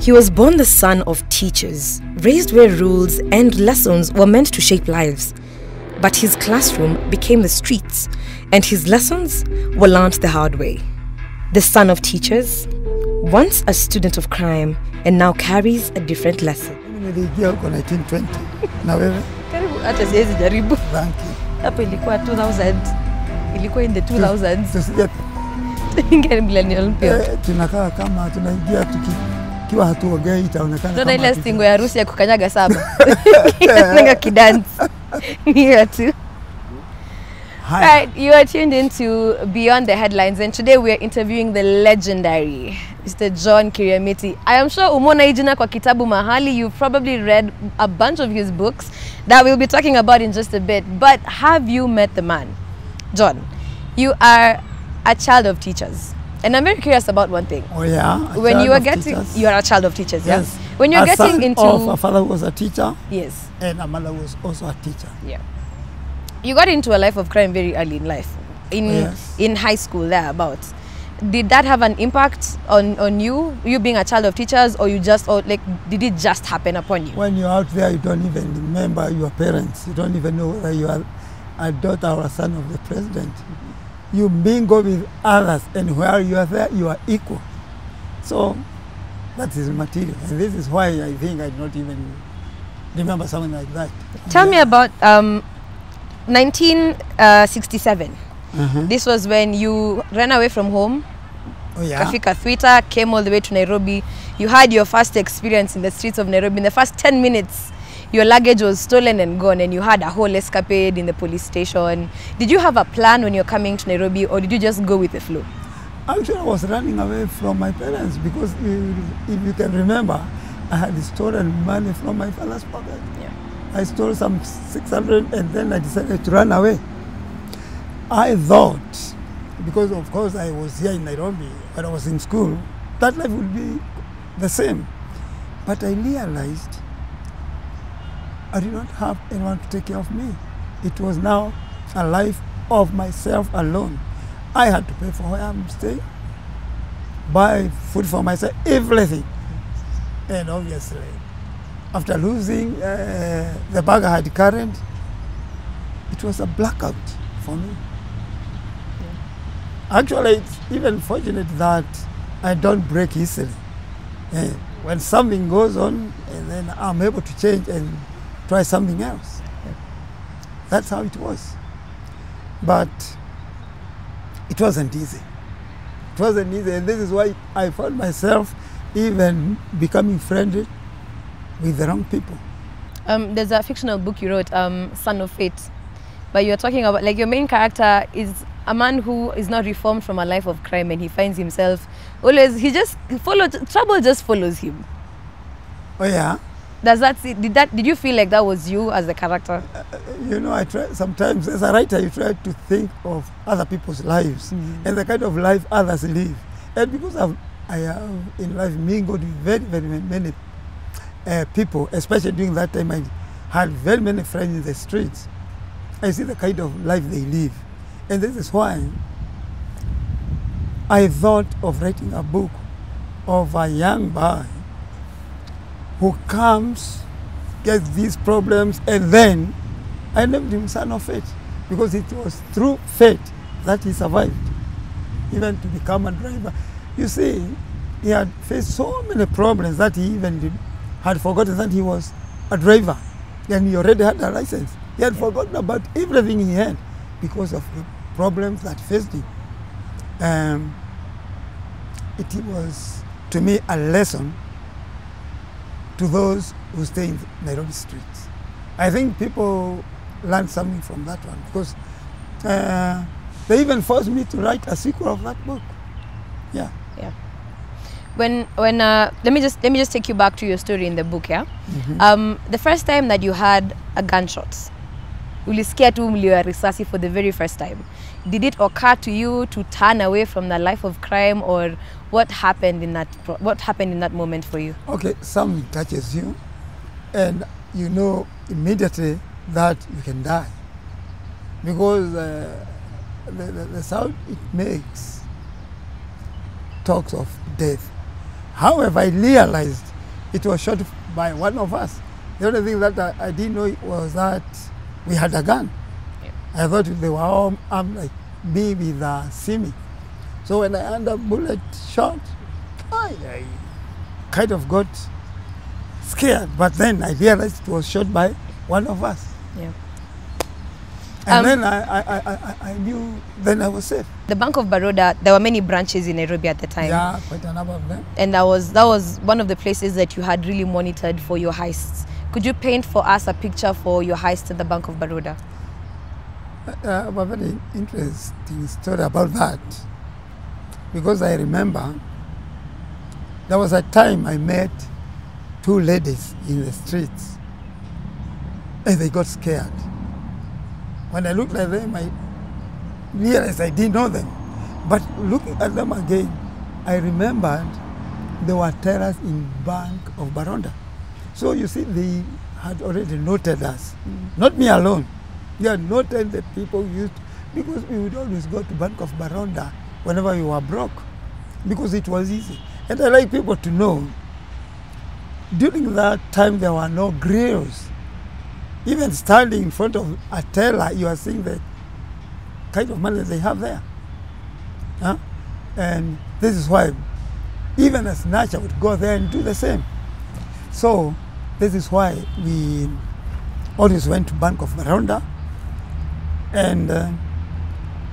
He was born the son of teachers, raised where rules and lessons were meant to shape lives. But his classroom became the streets, and his lessons were learnt the hard way. The son of teachers, once a student of crime, and now carries a different lesson. Niliingia huko 1920. Na wewe? Karibu hata siwezi jaribu. Thank you. Hapo ilikuwa 2000. Ilikuwa in the 2000s. Tusije Ingia millennial pia. Tunakaa kama tunaingia tukiwa hatuongei itaonekana kama. Ndio ile stingo ya harusi ya kukanyaga saba. Ninga kidance. Here too. Hi. Alright, you are tuned into Beyond the Headlines, and today we are interviewing the legendary Mr. John Kiriamiti. I am sure umona ijina kwa kitabu mahali. You've probably read a bunch of his books that we'll be talking about in just a bit. But have you met the man? John, you are a child of teachers. And I'm very curious about one thing. Oh yeah. When you are you are a child of teachers, yes. Yeah? When you're getting into... a father was a teacher. Yes. And a mother was also a teacher. Yeah. You got into a life of crime very early in life, in high school thereabouts. Did that have an impact on you being a child of teachers, or you just, or like, did it just happen upon you? When you're out there, you don't even remember your parents. You don't even know whether you are a daughter or a son of the president. You mingle with others, and where you are there, you are equal. So that is material, and this is why I think I don't even remember something like that. Tell me about 1967. This was when you ran away from home. Oh yeah. Kafika Thwita, came all the way to Nairobi. You had your first experience in the streets of Nairobi. In the first 10 minutes, your luggage was stolen and gone, and you had a whole escapade in the police station. Did you have a plan when you're coming to Nairobi, or did you just go with the flow? Actually, I was running away from my parents because if you can remember, I had stolen money from my father's pocket. Yeah. I stole some 600 and then I decided to run away. I thought, because of course I was here in Nairobi when I was in school, that life would be the same. But I realized I did not have anyone to take care of me. It was now a life of myself alone. I had to pay for where I'm staying, buy food for myself, everything. And obviously, after losing the bag I had carried, it was a blackout for me. Yeah. Actually, it's even fortunate that I don't break easily. When something goes on, and then I'm able to change and try something else. Yeah. That's how it was. But it wasn't easy. It wasn't easy, and this is why I found myself even becoming friendly with the wrong people. There's a fictional book you wrote, Son of Fate, but you're talking about, like, your main character is a man who is not reformed from a life of crime, and he finds himself always, trouble just follows him. Oh yeah? Did you feel like that was you as the character? You know, I try sometimes as a writer, you try to think of other people's lives and the kind of life others live. And because I have in life mingled with very, very many people, especially during that time, I had very many friends in the streets. I see the kind of life they live. And this is why I thought of writing a book of a young boy who comes, gets these problems, and then I named him Son of Fate, because it was through fate that he survived, even to become a driver. You see, he had faced so many problems that he even had forgotten that he was a driver, and he already had a license. He had forgotten about everything he had because of the problems that faced him. It was, to me, a lesson to those who stay in Nairobi streets. I think people learned something from that one, because they even forced me to write a sequel of that book. Yeah. Yeah. When let me just take you back to your story in the book, yeah. The first time that you had a gunshot, ulisikia tu mlio ya risasi for the very first time. Did it occur to you to turn away from the life of crime, or what happened in that moment for you? Okay, something touches you, and you know immediately that you can die, because the sound it makes talks of death. However, I realized it was shot by one of us. The only thing that I didn't know was that we had a gun. Yeah. I thought they were all armed like me with a simi. So when I had a bullet shot, I kind of got scared. But then I realized it was shot by one of us. Yeah. And then I knew then I was safe. The Bank of Baroda, there were many branches in Nairobi at the time. Yeah, quite a number of them. And that was one of the places that you had really monitored for your heists. Could you paint for us a picture for your heist at the Bank of Baroda? A very interesting story about that, because I remember there was a time I met two ladies in the streets and they got scared. When I looked at them, I realized I didn't know them. But looking at them again, I remembered they were tellers in Bank of Baroda. So you see, they had already noted us. Not me alone. They had noted the people used, because we would always go to Bank of Baroda whenever we were broke, because it was easy. And I like people to know, during that time there were no grills. Even standing in front of a teller, you are seeing the kind of money they have there. Huh? And this is why even a snatcher would go there and do the same. So this is why we always went to Bank of Baroda, and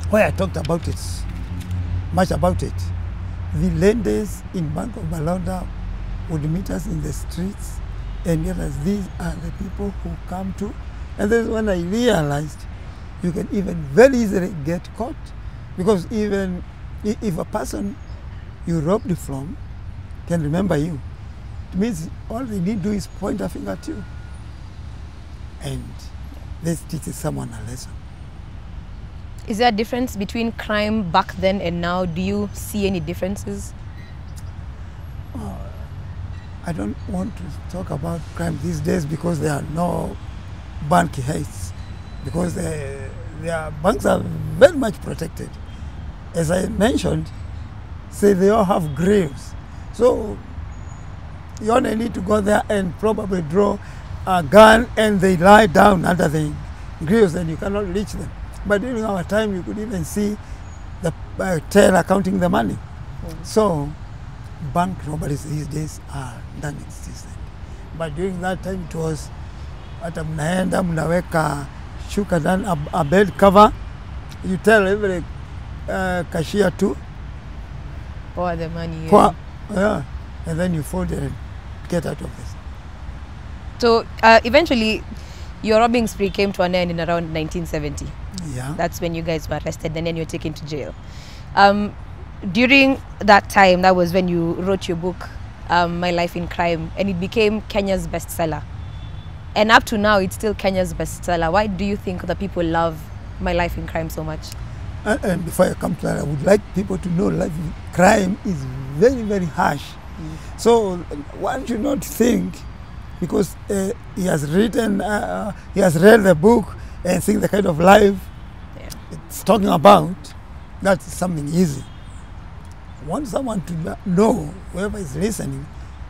where I talked about it, much about it. The ladies in Bank of Baroda would meet us in the streets and realize these are the people who come to. And this is when I realized you can even very easily get caught, because even if a person you robbed from can remember you, it means all they need to do is point a finger at you. And this teaches someone a lesson. Is there a difference between crime back then and now? Do you see any differences? I don't want to talk about crime these days because there are no bank heists, because their banks are very much protected. As I mentioned, say they all have grills. So you only need to go there and probably draw a gun and they lie down under the grills and you cannot reach them. But during our time, you could even see the teller counting the money. So bank robberies these days are non-existent. But during that time, it was hata mnaenda mnaweka shuka down a bed cover. You tell every cashier to Pour the money. pour, yeah, and then you fold it and get out of this. So eventually, your robbing spree came to an end in around 1970. Yeah. That's when you guys were arrested and then you were taken to jail. During that time, that was when you wrote your book, My Life in Crime, and it became Kenya's bestseller. And up to now, it's still Kenya's bestseller. Why do you think that people love My Life in Crime so much? And before I come to that, I would like people to know life in crime is very, very harsh. So one should not think, because he has written, he has read the book and think the kind of life it's talking about, that's something easy. I want someone to know, whoever is listening,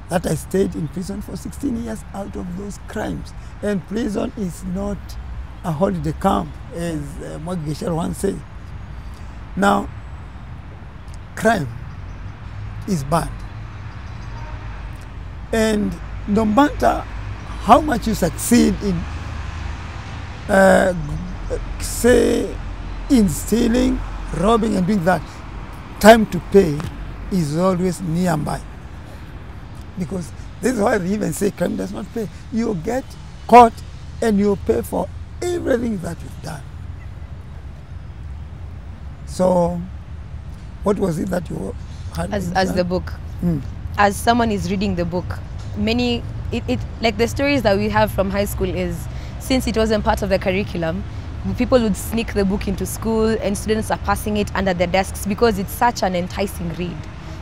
that I stayed in prison for 16 years out of those crimes. And prison is not a holiday camp, as Mwagi Gichero once said. Now, crime is bad. And no matter how much you succeed in, say, in stealing, robbing and doing that, time to pay is always nearby. Because this is why they even say crime does not pay. You get caught and you pay for everything that you've done. So, what was it that you had? As the book. As someone is reading the book, many, like the stories that we have from high school is, since it wasn't part of the curriculum, people would sneak the book into school and students are passing it under their desks because it's such an enticing read.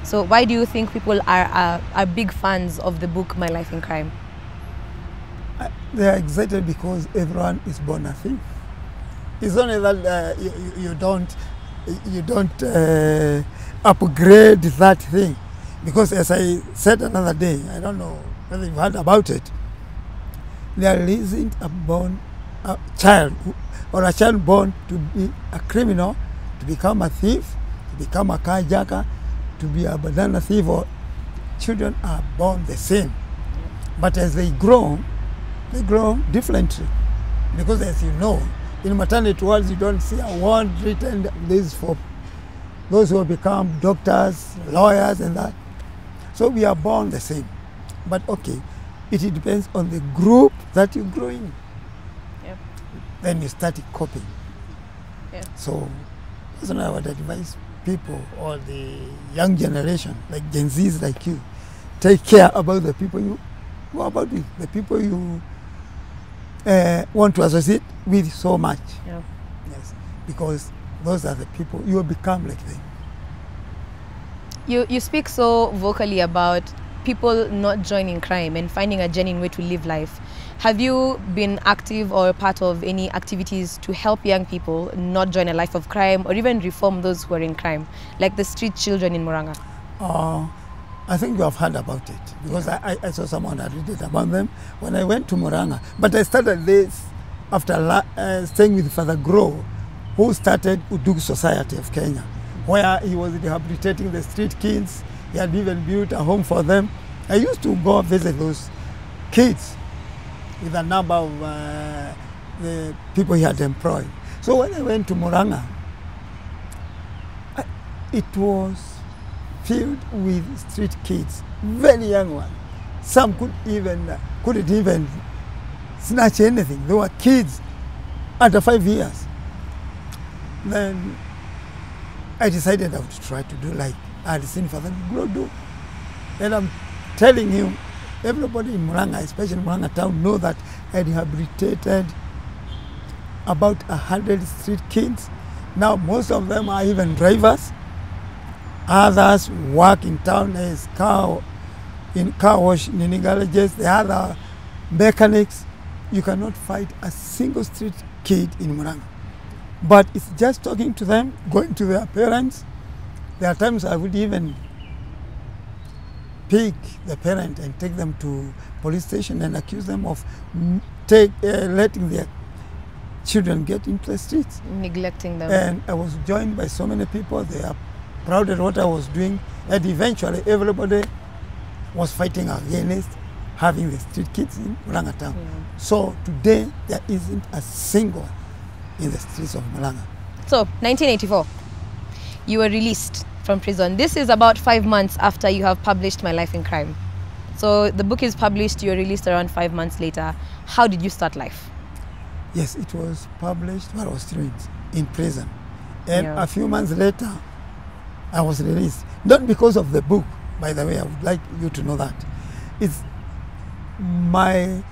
So why do you think people are big fans of the book My Life in Crime? They are excited because everyone is born a thief. It's only that you don't upgrade that thing. Because as I said another day, I don't know whether you've heard about it, there isn't a child or a child born to be a criminal, to become a thief, to become a carjacker, to be a banana thief. Or children are born the same, but as they grow differently. Because as you know, in maternity wards you don't see a word written, this is for those who have become doctors, lawyers and that. So we are born the same. But okay, it depends on the group that you grow in. Yep. Then you start coping. Yeah. So that's what I would advise people or the young generation, like Gen Zs like you, take care about the people you go about with, the people you want to associate with so much. Yeah. Yes, because those are the people you will become like them. You speak so vocally about people not joining crime and finding a genuine way to live life. Have you been active or part of any activities to help young people not join a life of crime or even reform those who are in crime, like the street children in Murang'a? I think you have heard about it, because I saw someone that read it about them when I went to Murang'a. But I started this after staying with Father Grow, who started Udug Society of Kenya, where he was rehabilitating the street kids. He had even built a home for them. I used to go visit those kids with a number of the people he had employed. So when I went to Murang'a, it was filled with street kids, very young ones. Some couldn't even snatch anything. They were kids under 5 years. Then I decided I would try to do like I had seen Father Grow do. And I'm telling you, everybody in Murang'a, especially Murang'a town, know that I rehabilitated about 100 street kids. Now most of them are even drivers. Others work in town as car wash, in garages. The other mechanics. You cannot find a single street kid in Murang'a. But it's just talking to them, going to their parents. There are times I would even pick the parent and take them to police station and accuse them of letting their children get into the streets. Neglecting them. And I was joined by so many people. They are proud of what I was doing. And eventually everybody was fighting against having the street kids in Murang'a town. Yeah. So today there isn't a single in the streets of Murang'a. So, 1984, you were released from prison. This is about 5 months after you have published My Life in Crime. So the book is published, you were released around 5 months later. How did you start life? Yes, it was published while I was still in prison. And Yeah. a few months later, I was released. Not because of the book, by the way, I would like you to know that. It's my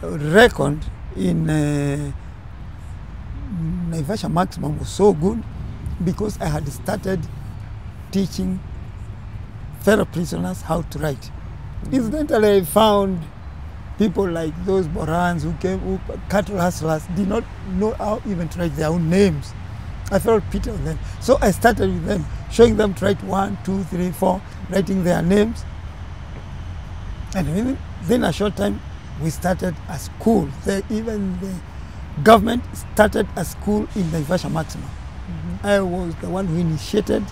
record in Naivasha Maximum was so good because I had started teaching fellow prisoners how to write. Incidentally, I found people like those Borans who cattle hustlers, did not know how even to write their own names. I felt pity on them. So I started with them, showing them to write 1, 2, 3, 4, writing their names. And within a short time, we started a school. Even the government started a school in Naivasha Maximum. Mm-hmm. I was the one who initiated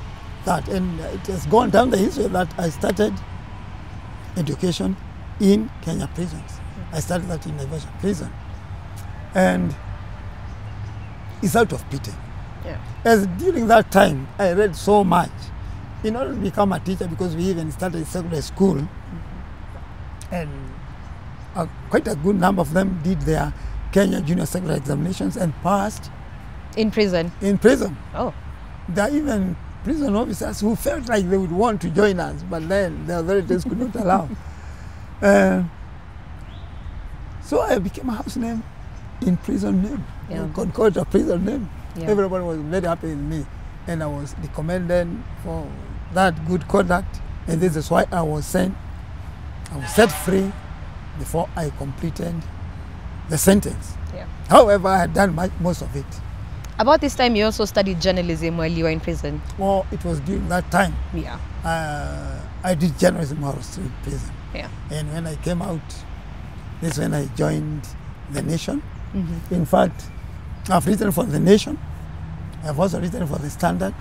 that, and it has gone down the history that I started education in Kenya prisons. Mm-hmm. I started that in Naivasha prison. And it's out of pity. Yeah. As during that time, I read so much in order to become a teacher, because we even started secondary school. Mm-hmm. And quite a good number of them did their Kenya Junior Secondary examinations and passed. In prison? In prison. Oh. There are even prison officers who felt like they would want to join us, but then the authorities could not allow. So I became a house name in prison name. Yeah. Concord a prison name. Yeah. Everybody was very happy with me, and I was recommended for that good conduct, and this is why I was set free before I completed the sentence. Yeah. However, I had done most of it. About this time, you also studied journalism while you were in prison. Well, it was during that time. Yeah. I did journalism while I was still in prison. Yeah. And when I came out, this is when I joined The Nation. Mm-hmm. In fact, I've written for The Nation. I've also written for The Standard.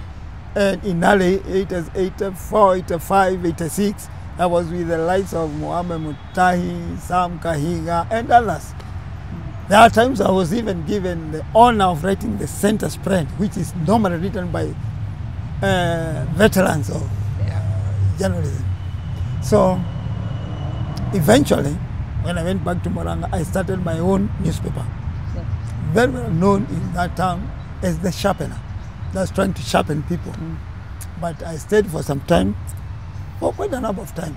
And in early 80s, 84, 85, 86, I was with the likes of Mohamed Mutahi, Sam Kahiga, and others. There are times I was even given the honor of writing the center spread, which is normally written by veterans of journalism. So eventually, when I went back to Moranga, I started my own newspaper. Yeah. Very well known in that town as the Sharpener. That's trying to sharpen people. But I stayed for some time, for quite a number of time.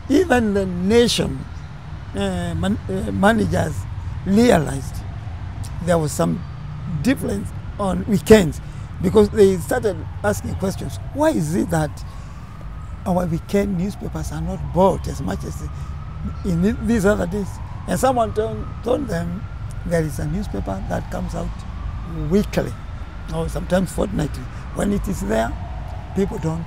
Even The Nation managers realized there was some difference on weekends, because they started asking questions. Why is it that our weekend newspapers are not bought as much as in these other days? And someone told them there is a newspaper that comes out weekly or sometimes fortnightly. When it is there, people don't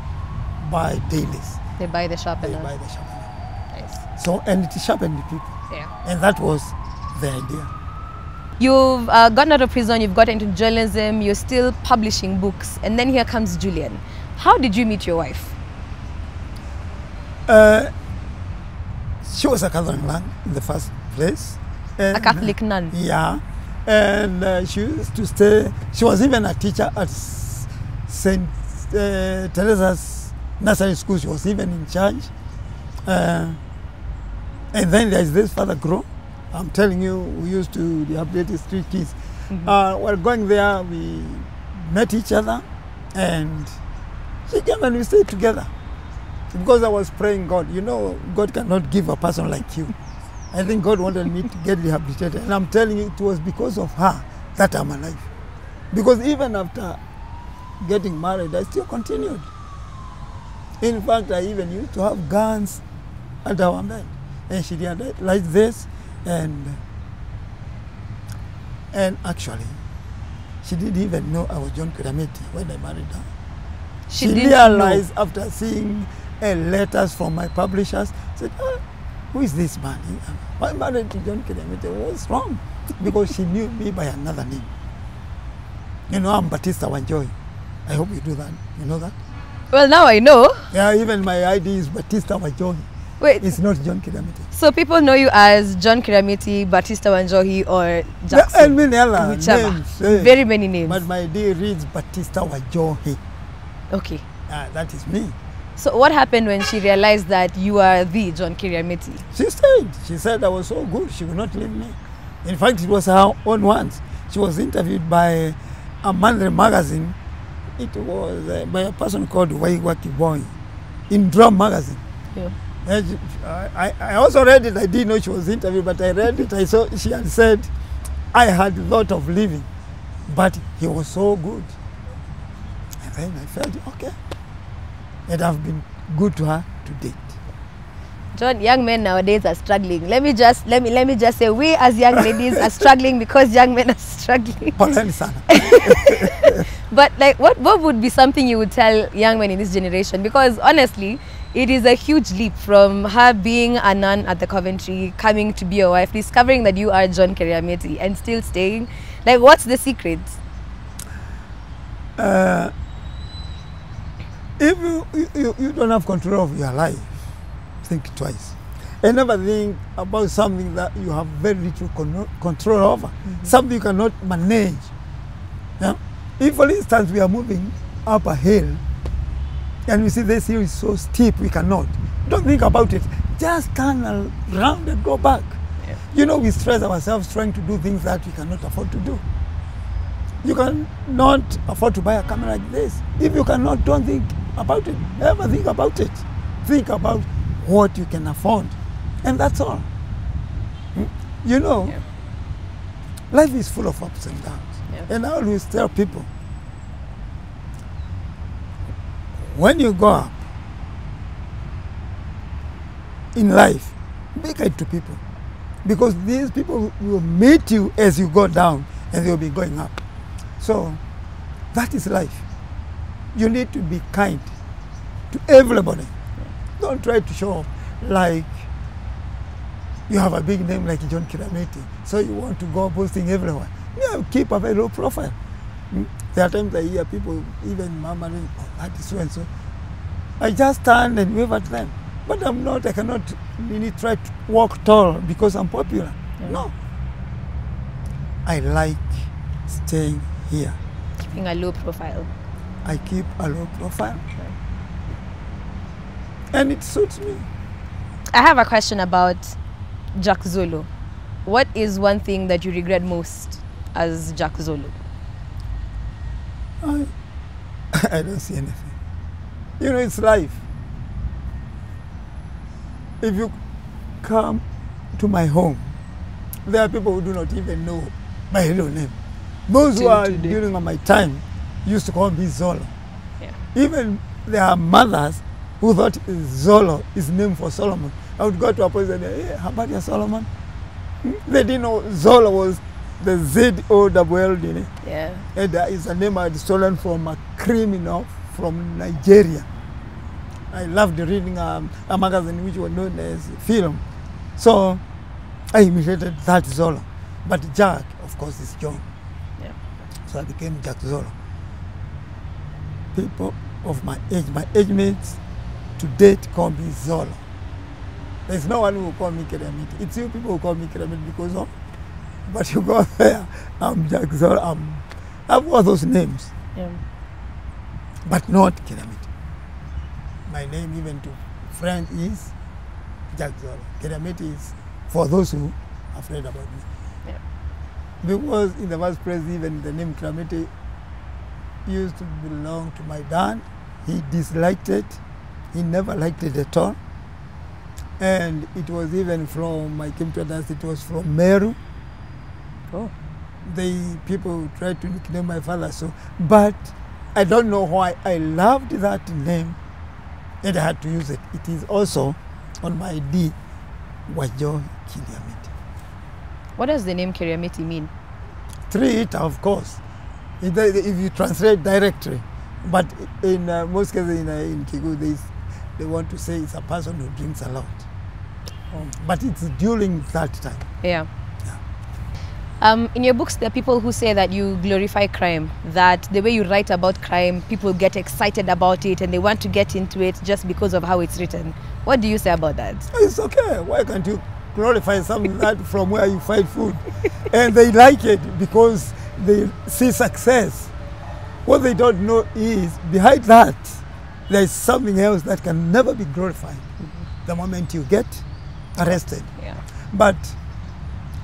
buy dailies. They buy the They Sharpener. buy the Sharpener. Nice. So, and it sharpened the people. Yeah. And that was the idea. You've gotten out of prison, you've got into journalism, you're still publishing books, and then here comes Julian. How did you meet your wife? She was a Catholic nun in the first place. A Catholic nun? Yeah. And she used to stay, she was even a teacher at St. Teresa's nursery school. She was even in charge. And then there's this Father Grow. I'm telling you, we used to rehabilitate the street kids. While going there, we met each other, and she came and we stayed together. Because I was praying God, you know, God cannot give a person like you. I think God wanted me to get rehabilitated. And I'm telling you, it was because of her that I'm alive. Because even after getting married, I still continued. In fact, I even used to have guns at our bed. And she realized this, and actually, she didn't even know I was John Kiramiti when I married her. She didn't realized know. after seeing letters from my publishers, said, who is this man? I married to John Kiramiti. What's wrong? Because she knew me by another name. You know, I'm Batista Wanjohi. I hope you do that. You know that? Well, now I know. Yeah, even my ID is Batista Wanjohi. Wait, It's not John Kiramiti. so people know you as John Kiramiti, Batista Wanjohi, or Jackson? And many other Whichever. names. Very many names. But my ID reads Batista Wanjohi. Okay. That is me. So what happened when she realized that you are the John Kiramiti? She stayed. She said I was so good, she would not leave me. In fact, it was her own words. She was interviewed by a monthly magazine. It was by a person called Waiwaki Boy in Drum magazine. Yeah. And I also read it. I didn't know she was interviewed, but I read it. I saw she had said, I had thought of leaving, but he was so good. And then I felt, okay. And I've been good to her to date. John, young men nowadays are struggling. Let me just say, we as young ladies are struggling because young men are struggling. Poleni sana. But like, what would be something you would tell young men in this generation? Because honestly, it is a huge leap from her being a nun at the Coventry, coming to be your wife, discovering that you are John Kiramiti and still staying. Like, what's the secret? If you don't have control of your life, think twice. And never think about something that you have very little control over, something you cannot manage. Yeah? If, for instance, we are moving up a hill and we see this hill is so steep, we cannot. Don't think about it. Just turn around and go back. Yeah. You know, we stress ourselves trying to do things that we cannot afford to do. You cannot afford to buy a camera like this. If you cannot, don't think about it. Never think about it. Think about what you can afford. And that's all. You know, Yeah. life is full of ups and downs. Yeah. And I always tell people, when you go up in life, be kind to people. Because these people will meet you as you go down and they'll be going up. So that is life. You need to be kind to everybody. Don't try to show up like you have a big name like John Kiramiti, so you want to go boasting everywhere. Yeah, keep a very low profile. There are times I hear people, even murmuring, oh, that is so and so. I just stand and wave at them. But I'm not, I cannot really try to walk tall because I'm popular. Yeah. No. I like staying here. Keeping a low profile. I keep a low profile. And it suits me. I have a question about Jack Zulu. What is one thing that you regret most as Jack Zulu? I don't see anything. You know, it's life. If you come to my home, there are people who do not even know my real name. Those who are during my time used to call me Zolo. Yeah. Even there are mothers who thought Zolo is named for Solomon. I would go to a place and say, hey, how about your Solomon? They didn't know Zolo was the Z-O-L-L, Yeah. and it's a name I had stolen from a criminal from Nigeria. I loved reading a magazine which was known as Film. So I imitated that Zolo. But Jack, of course, is John. Yeah. So I became Jack Zolo. People of my age mates to date call me Zolo. There's no one who will call me Kiramiti. It's you people who call me Kiramiti because of, but you go there, I'm Jack Zolo, I have all those names, Yeah. but not Kiramiti. My name even to friends is Jack Zolo. Kiramiti is for those who are afraid about me. Yeah. Because in the first place, even the name Kiramiti used to belong to my dad. He disliked it. He never liked it at all. And it was even from, I came to understand, it was from Meru. Oh. People tried to nickname my father so, but I don't know why I loved that name and I had to use it. It is also on my ID, Wajo Kiramiti. What does the name Kiramiti mean? Three-eater, of course. If you translate directly, but in most cases in Kigu, they want to say it's a person who drinks a lot. But it's during that time. Yeah. In your books, there are people who say that you glorify crime, that the way you write about crime, people get excited about it and they want to get into it just because of how it's written. What do you say about that? It's okay. Why can't you glorify something that from where you find food? And they like it because they see success. What they don't know is behind that, there is something else that can never be glorified the moment you get arrested. Yeah. But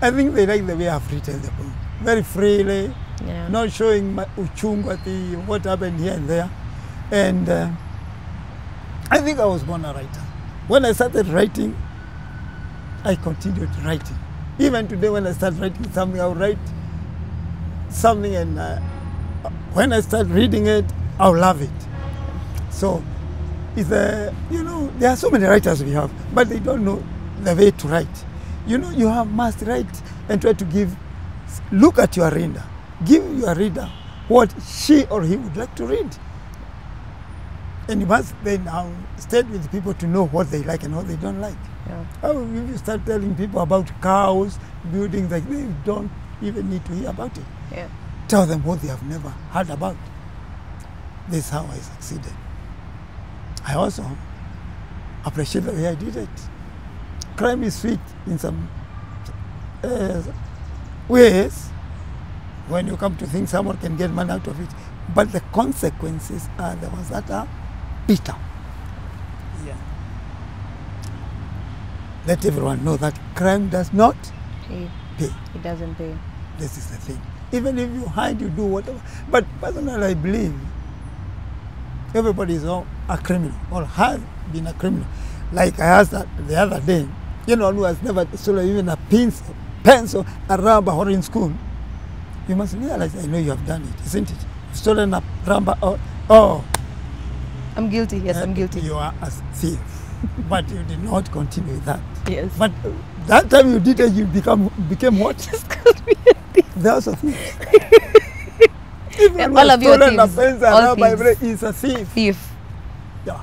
I think they like the way I've written the book. Very freely, Yeah. not showing my uchungu, what happened here and there. And I think I was born a writer. When I started writing, I continued writing. Even today when I start writing something, I'll write something and when I start reading it, I'll love it. So, it's there are so many writers we have, but they don't know the way to write. You must write and try to look at your reader. Give your reader what she or he would like to read. And you must then stay with people to know what they like and what they don't like. Yeah. If you start telling people about cows, buildings, like they don't even need to hear about it. Yeah. Tell them what they have never heard about. This is how I succeeded. I also appreciate the way I did it. Crime is sweet in some ways. When you come to think someone can get money out of it, but the consequences are the ones that are bitter. Yeah. Let everyone know that crime does not Pay. pay. It doesn't pay. This is the thing. Even if you hide, you do whatever. But personally, I believe everybody is a criminal or has been a criminal. Like I asked that the other day, who has never stolen even a pencil, a rubber, or in school. You must realize, I know you have done it, isn't it? You've stolen a rubber, I'm guilty. Yes, I'm guilty. You are a thief. But you did not continue with that. Yes. But that time you did it, you became what? Just called me a thief. They're also thieves. Even all of you are stolen a thieves. pencil, All a rubber, thieves. is a thief. Thief. Yeah.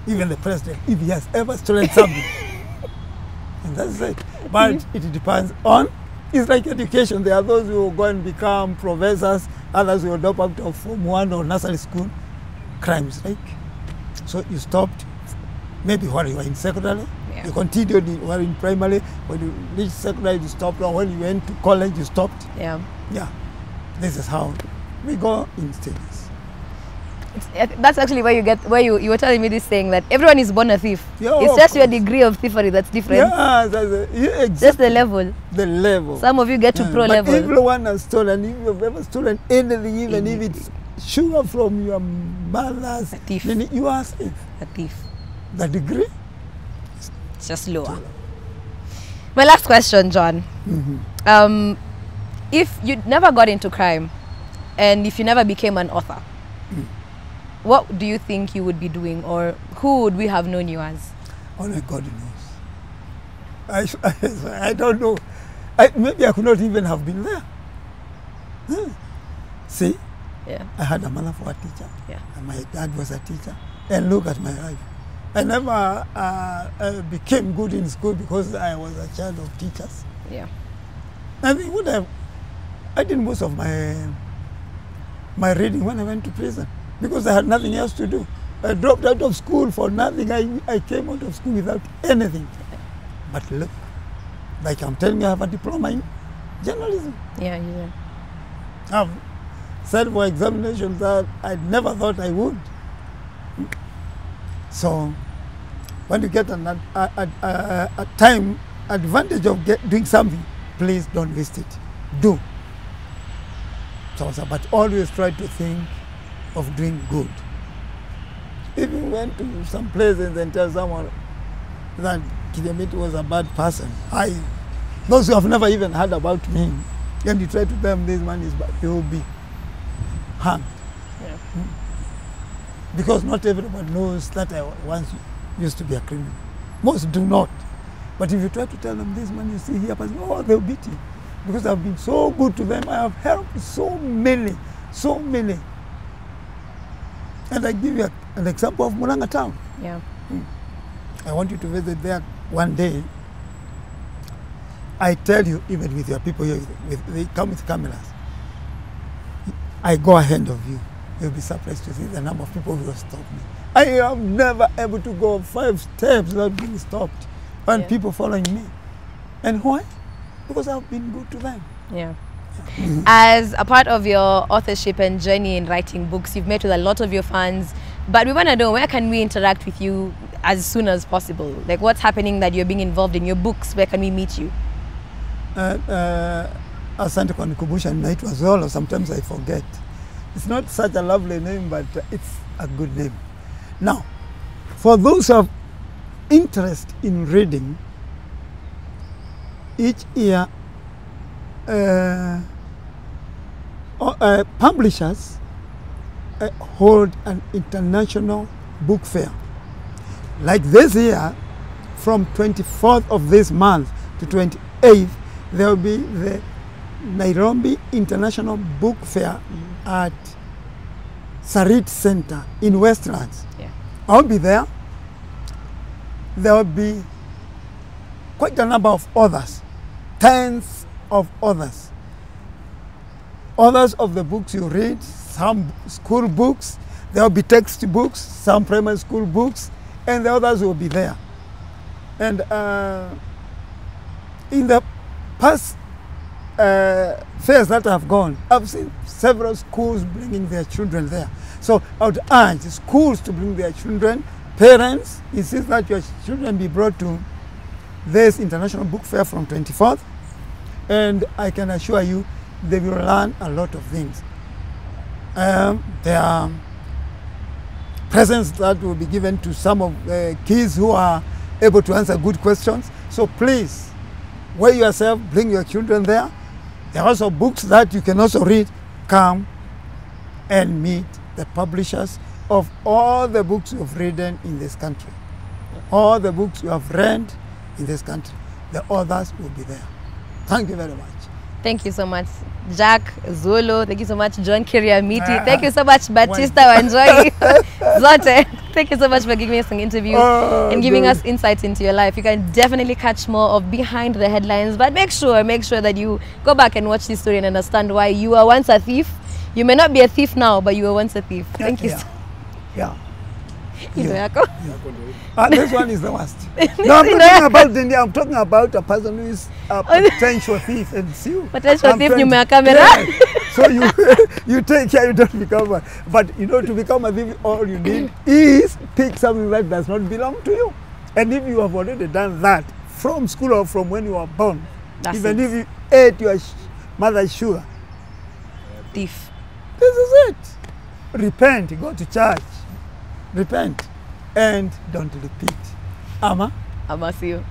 Even the president, if he has ever stolen something. And that's it. But it depends on, it's like education. There are those who will go and become professors, others will drop out of Form 1 or nursery school. Crimes, right? So you stopped, maybe while you were in secondary, Yeah. you continued while in primary, when you reached secondary you stopped, or when you went to college you stopped. Yeah. Yeah, this is how we go in stages. That's actually where you were telling me this thing that everyone is born a thief. Yeah, It's of just your course. degree of thievery that's different. Yeah, exactly. Just the level. The level. Some of you get to pro but level. everyone has stolen. If you've ever stolen anything, even if it's sugar from your mother's, A thief. then you are a thief. A thief. The degree? It's just lower. My last question, John. If you never got into crime and if you never became an author, what do you think you would be doing, or who would we have known you as? Only God knows. I don't know. Maybe I could not even have been there. See, Yeah. I had a mother for a teacher. Yeah. And my dad was a teacher. And look at my life. I never became good in school because I was a child of teachers. Yeah. I think I did most of my reading when I went to prison because I had nothing else to do. I dropped out of school for nothing. I came out of school without anything. But look, like I'm telling you, I have a diploma in journalism. Yeah, yeah. I've said for examinations that I never thought I would. So when you get a time advantage of doing something, please don't waste it. Do. So, but always try to think of doing good. If you went to some places and tell someone that Kiriamiti was a bad person, those who have never even heard about me, and you try to tell them this man is bad, you will be hanged. Yeah. Because not everyone knows that I once used to be a criminal. Most do not. But if you try to tell them this man you see here, oh, they'll beat you. Because I've been so good to them. I have helped so many. And I give you an example of Murang'a town. Yeah. I want you to visit there one day. I tell you, even with your people here, they come with cameras. I go ahead of you. You'll be surprised to see the number of people who will stop me. I am never able to go 5 steps without being stopped and people following me. And why? Because I've been good to them. Yeah. As a part of your authorship and journey in writing books, you've met with a lot of your fans, but we want to know, where can we interact with you as soon as possible? Like, what's happening that you're being involved in your books? Where can we meet you? Asante kwa nikumbusha, naitwa Zolo. Sometimes I forget. It's not such a lovely name, but it's a good name. Now, for those who have interest in reading, each year publishers hold an international book fair. Like this year, from 24th of this month to 28th, there will be the Nairobi International Book Fair at Sarit Center in Westlands. Yeah. I'll be there. There will be quite a number of others, tens of others. Others of the books you read, some school books, there will be textbooks, some primary school books, and the others will be there. And in the past fairs that have gone, I've seen several schools bringing their children there. So I would urge schools to bring their children. Parents, insist that your children be brought to this International Book Fair from 24th. And I can assure you, they will learn a lot of things. There are presents that will be given to some of the kids who are able to answer good questions. So please, weigh yourself, bring your children there. There are also books that you can also read. Come and meet the publishers of all the books you've written in this country. All the books you have read in this country. The authors will be there. Thank you very much. Thank you so much, Jack, Zolo. Thank you so much, John Kiriamiti. Thank you so much, Batista Wanjohi. Zote. Thank you so much for giving us an interview Oh, and giving good. us insights into your life. You can definitely catch more of behind the headlines, but make sure that you go back and watch this story and understand why you were once a thief. You may not be a thief now, but you were once a thief. Thank you. Yeah. Yeah. You Yeah. know, This one is the worst. No, I'm talking about a person who is a potential thief and you. Potential I'm thief, trying you to- may camera. Yeah. So you take care, you don't become one. But you know, to become a thief, all you need is pick something that does not belong to you. And if you have already done that from school or from when you were born, That's even it. if you ate your mother's sugar, Thief. this is it. Repent, go to church, repent, and don't repeat. Ama. I must see you.